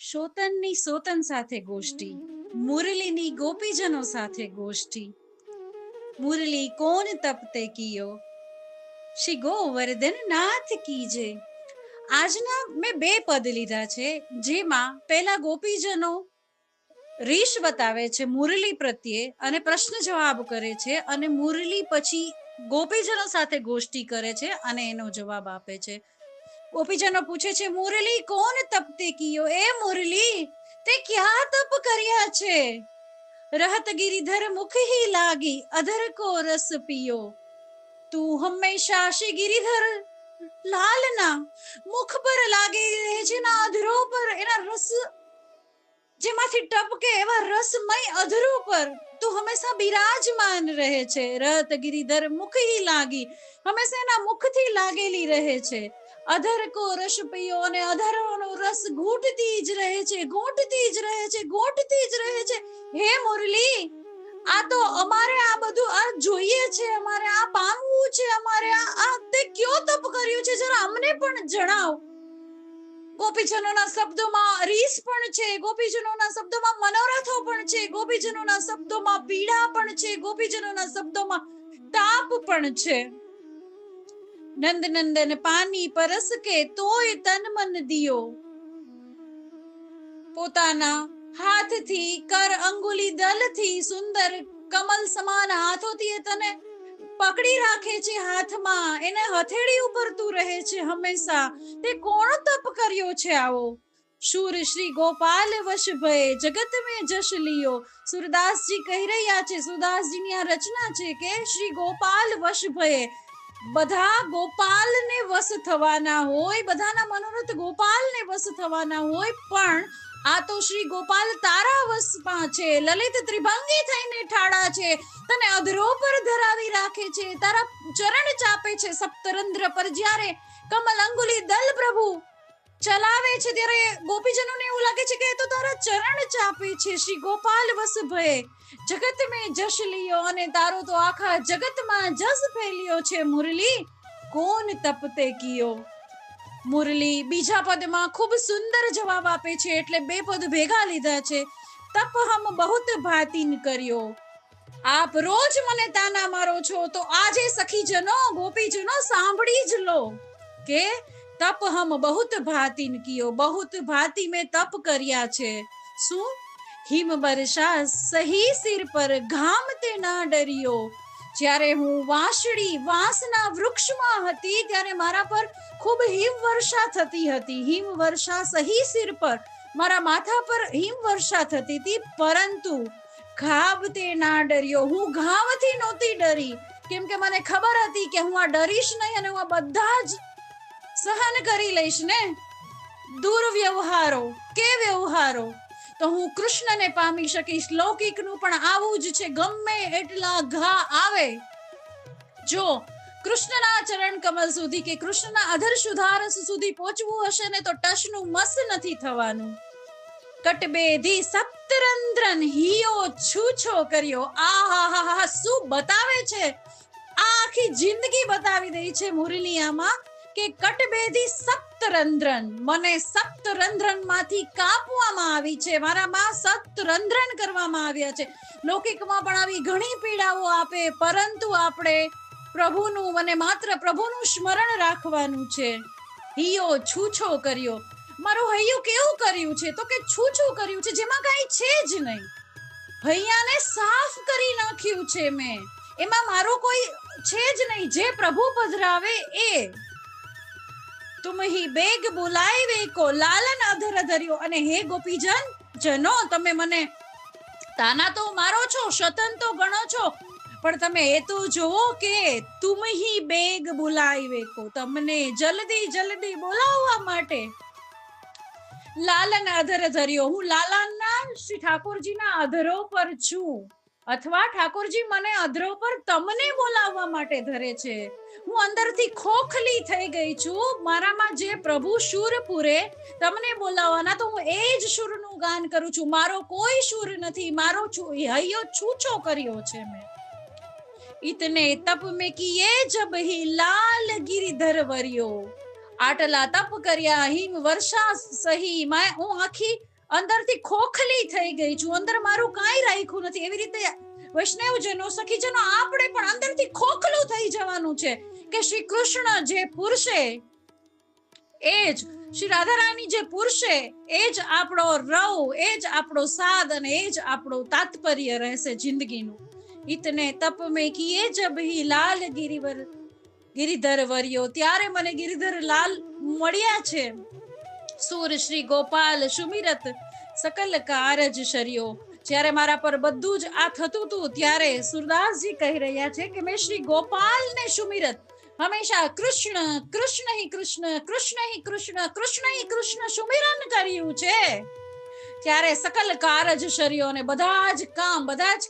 શોતનની સોતન સાથે ગોષ્ઠી, મુરલીની ગોપીજનો સાથે ગોષ્ઠી. મુરલી કોણ તપતે કિયો, શ્રી ગોવર્ધન નાથ કી જય. આજના મેં બે પદ લીધા છે, જેમાં પહેલા ગોપીજનો રીશ બતાવે છે મુરલી પ્રત્યે અને પ્રશ્ન જવાબ કરે છે, અને મુરલી પછી ગોપીજનો સાથે ગોષ્ઠી કરે છે અને એનો જવાબ આપે છે. ગોપીજનો પૂછે છે, મુરલી કોણ તપતે કિયો, એ મુરલી તે ક્યાં તપ કર્યા છે? રહત ગિરિધર મુખ હી લાગી, અધર કો રસ પિયો. તું હંમેશા શ્રી ગિરિધર લાલના મુખ પર લાગી રહે છે, એના અધરો પર, એના રસ જેમાંથી ટપકે એવા રસમય અધરો પર તું હંમેશા બિરાજમાન રહે છે. રત ગિરિધર મુખ હી લાગી, હંમેશા એના મુખથી લાગેલી રહે છે. અધર કો રસ પીયો, અને અધરોનો રસ ઘૂંટતી જ રહે છે, ઘૂંટતી જ રહે છે, ઘૂંટતી જ રહે છે. હે મુરલી, આ તો અમારે આ બધું આ જોઈએ છે, અમારે આ પામવું છે, અમારે આ તે કયો તપ કર્યું છે, જરા અમને પણ જણાવ. ગોપીજનોના શબ્દોમાં રીસ પણ છે, ગોપીજનોના શબ્દોમાં મનોરથો પણ છે, ગોપીજનોના શબ્દોમાં પીડા પણ છે, ગોપીજનોના શબ્દોમાં તાપ પણ છે. નંદ નંદન પાની પરસ કે તોય તન મન દિયો. પોતાના હાથથી કર અંગુલી દલથી સુંદર કમલ સમાન હાથોથી તને પકડી રાખે છે હાથમાં, એને હથેળી ઉપર તું રહે છે હંમેશા. તે કોણ તપ કર્યો છે આવો? શૂર શ્રી ગોપાલ વશ ભય, જગત મેં જશ લિયો. સુરદાસજી કહી રહ્યા છે, સુરદાસજીની આ રચના છે કે શ્રી ગોપાલ વશ ભય, બધા ગોપાલને વશ થવાના હોય, બધાના મનોરથ ગોપાલને વશ થવાના હોય, પણ આ તો શ્રી ગોપાલ તારા વશમાં છે. લલિત ત્રિભંગી થઈને ઠાડા છે, તને અધરો પર ધરાવી રાખે છે, તારા ચરણ ચાપે છે. સપ્તરંધ્ર પર જ્યારે કમલ અંગુલી દલ પ્રભુ ચલાવે છે ત્યારે ગોપીજનોને એવું લાગે છે કે એ તો તારા ચરણ ચાપે છે. શ્રી ગોપાલ વશ ભય, જગત મેં જશ લિયો, અને તારો તો આખા જગતમાં જસ ફેલ્યો છે. મુરલી કોણ તપતે કિયો. મુરલી બીજા પદમાં ખૂબ સુંદર જવાબ આપે છે, એટલે બે પદ ભેગા લીધા છે. તપ હમ બહુત ભાતીન કર્યો. આપ રોજ મને તાના મારો છો, તો આજે સખીજનો ગોપીજનો સાંભળી જ લો કે તપ હમ બહુત ભાતીન કિયો, બહુત ભાતી મેં તપ કર્યા છે. શું? હિમ વર્ષા સહી સિર પર ઘામ તે ના ડરિયો. જ્યારે હું વાંસના વૃક્ષમાં હતી ત્યારે મારા પર ખૂબ હિમ વર્ષા થતી હતી. હિમ વર્ષા સહી સિર પર, મારા માથા પર હિમ વર્ષા થતી હતી, પરંતુ ઘાવ તે ના ડર્યો, હું ઘાવથી નહોતી ડરી, કેમ કે મને ખબર હતી કે હું આ ડરીશ નહીં અને હું આ બધા જ સહન કરી લઈશ ને. દુર્વ્યવહારો કે વ્યવહારો તો હું કૃષ્ણને પામી શકીશ. લૌકિકનું પણ આવું જ છે, ગમે એટલા ઘા આવે, જો કૃષ્ણના ચરણ કમલ સુધી કે કૃષ્ણના અધર સુધારસ સુધી પહોંચવું હશે ને તો ટસનું મસ નથી થવાનું. કટબેધી સપ્તરંધ્રન હિયો છૂછો કર્યો. આ શું બતાવે છે, આ આખી જિંદગી બતાવી દઈ છે મુરલિયામાં કે કટબેધી સપ્તરંધ્રન, મને સપ્તરંધ્રન માંથી કાપવામાં આવી છે, મારામાં સપ્તરંધ્રન કરવામાં આવ્યા છે. લૌકિકમાં પણ આવી ઘણી પીડાઓ આપે, પરંતુ આપણે પ્રભુનું અને માત્ર પ્રભુનું સ્મરણ રાખવાનું છે. હિયો છૂછો કર્યો. મારું હૈયું કેવું કર્યું છે, તો કે છૂછું કર્યું છે, જેમાં કઈ છે જ નહીં. હૈયાને સાફ કરી નાખ્યું છે મેં, એમાં મારો કોઈ છે જ નહીં. જે પ્રભુ પધરાવે એ. તુમ હી બેગ બોલાવે કો લાલન અધર ધર્યો. અને હે ગોપીજન જનો, તમે મને તાના તો મારો છો, શતન તો ગણો છો, પણ તમે એ તો જોવો કે તુમ હી બેગ બોલાવે કો, તમને જલ્દી જલ્દી બોલાવવા માટે લાલન અધર ધર્યો. હું લાલાના શ્રી ઠાકોરજીના અધરો પર છું, અથવા ઠાકોરજી મને અધરો પર તમને બોલાવવા માટે ધરે છે. હું અંદરથી ખોખલી થઈ ગઈ છું, મારામાં જે પ્રભુ શૂર પૂરે તમને બોલાવવાના, તો હું એ જ શૂરનું ગાન કરું છું. મારો કોઈ શૂર નથી, મારો હૈયો છૂછો કર્યો છે મેં. ઇતને તપ મેં કિયે જબ હી લાલ ગિરિધર વર્યો. આટલા તપ કર્યા, હિમ વર્ષા સહી, હું આખી અંદરથી ખોખલી થઈ ગઈ છું, અંદર મારું કાંઈ રાખ્યું નથી. એવી રીતે વૈષ્ણવજનો સખીજનો આપણે પણ અંદરથી ખોખલું થઈ જવાનું છે કે શ્રી કૃષ્ણ જે પુરુષે, એ જ શ્રી રાધારાણી જે પુરુષે, એ જ આપણો રવ, એ જ આપણો સાદ અને એ જ આપણો તાત્પર્ય રહેશે જિંદગીનું. ઇતને તપ મેં કિએ જબ હી લાલ ગિરિધર વર્યો, ત્યારે મને ગિરિધર લાલ મળ્યા છે. સુર શ્રી ગોપાલ સુમિરત સકલ કારજ શર્યો. જ્યારે મારા પર બધું જ આ થતું હતું ત્યારે સુરદાસજી કહી રહ્યા છે કે મેં શ્રી ગોપાલને સુમિરત, હંમેશા કૃષ્ણ કૃષ્ણ હિ કૃષ્ણ, કૃષ્ણ હિ કૃષ્ણ, કૃષ્ણ હિ કૃષ્ણ સુમિરન કર્યું છે. ત્યારે સકલ કારજ શર્યો, અને બધા જ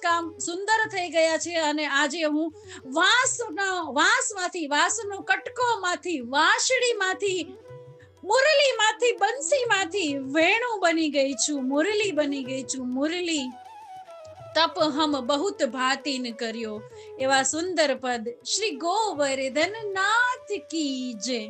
કામ સુંદર થઈ ગયા છે. અને આજે હું વાંસમાંથી, વાંસનો કટકોમાંથી, વાંસળીમાંથી, મુરલીમાંથી, બંસીમાંથી વેણુ બની ગઈ છું, મુરલી બની ગઈ છું. મુરલી તપ હમ બહુત ભાતીન કર્યો. એવા સુંદર પદ શ્રી ગોવર્ધન નાથ કી જય.